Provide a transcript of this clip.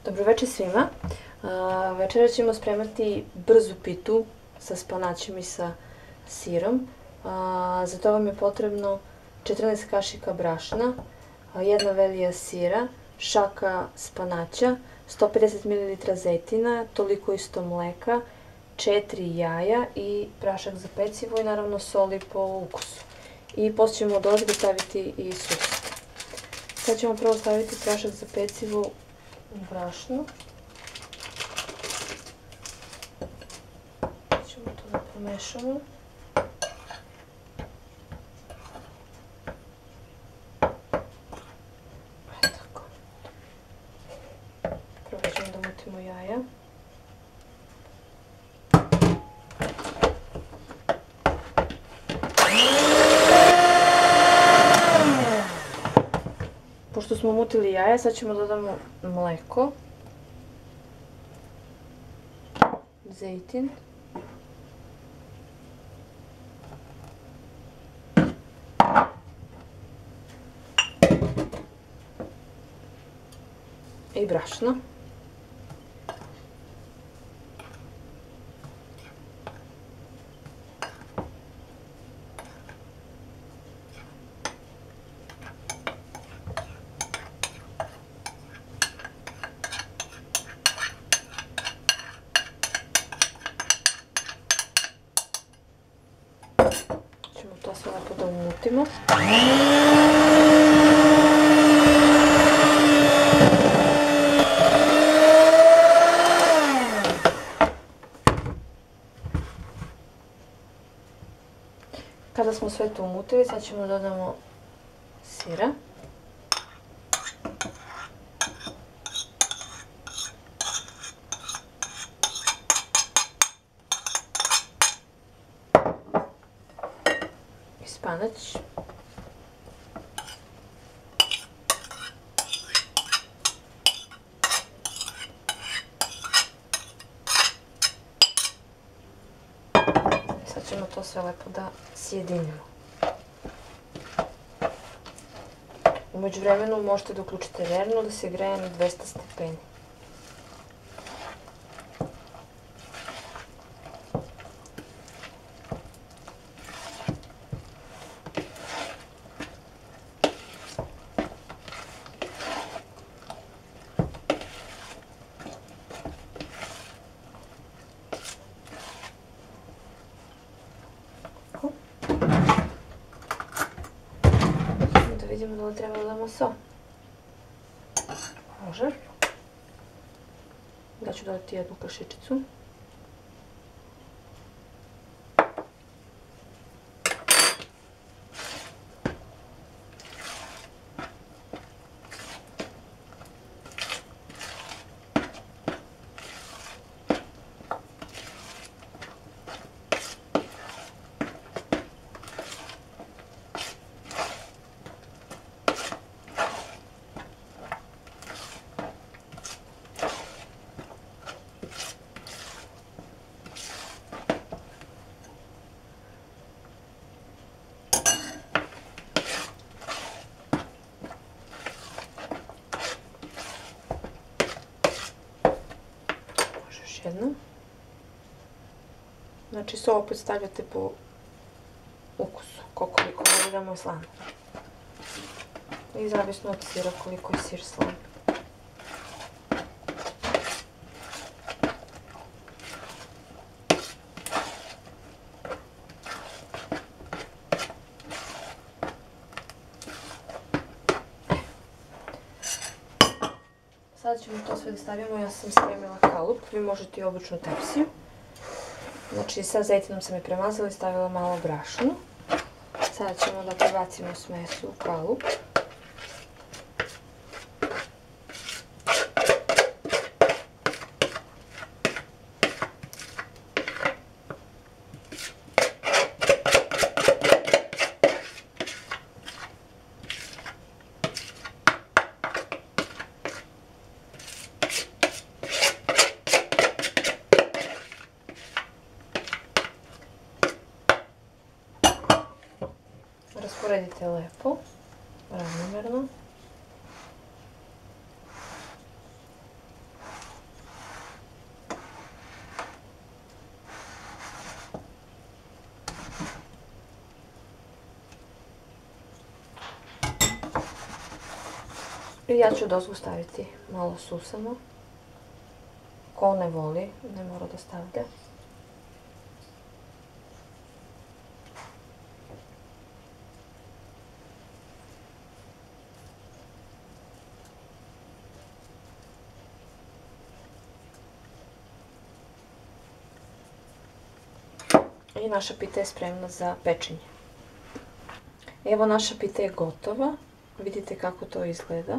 Dobroveče svima. Večera ćemo spremati brzu pitu sa spanaćem i sa sirom. Za to vam je potrebno 14 kašika brašna, jedna velija sira, šaka spanaća, 150 ml zejtina, toliko isto mleka, 4 jaja i prašak za pecivo i naravno soli po ukusu. I poslije ćemo od ozgo staviti i sus. Sad ćemo prvo staviti prašak za pecivo u brašno. Ćemo to da pomešamo. Tako. Prvo ćemo da mutimo jaja. Pošto smo mutili jaja, sad ćemo dodamo mleko, zejtin, i brašno. Ćemo to sve lepo da umutimo. Kada smo sve to umutili, sad ćemo dodamo sira. I spanać. Sad ćemo to sve lepo da sjedinimo. U međuvremenu možete da uključite vernu da se greje na 200 stepeni. Da vidimo da li treba da damo so. Može. Da ću dodati jednu kašičicu. Jedno. Znači so opet stavljate po ukusu, koliko volimo slano. I zavisno od sira koliko je sir slan. Sada ćemo to sve da stavimo, ja sam spremila kalup, vi možete i običnu tepsiju. Znači sa zejtinom sam je premazala i stavila malo brašna. Sada ćemo da prebacimo smesu u kalup. Rasporedite lepo, ravnomerno. I ja ću dozgu staviti malo susano. Ko ne voli, ne mora da stavlja. I naša pita je spremna za pečenje. Evo, naša pita je gotova. Vidite kako to izgleda.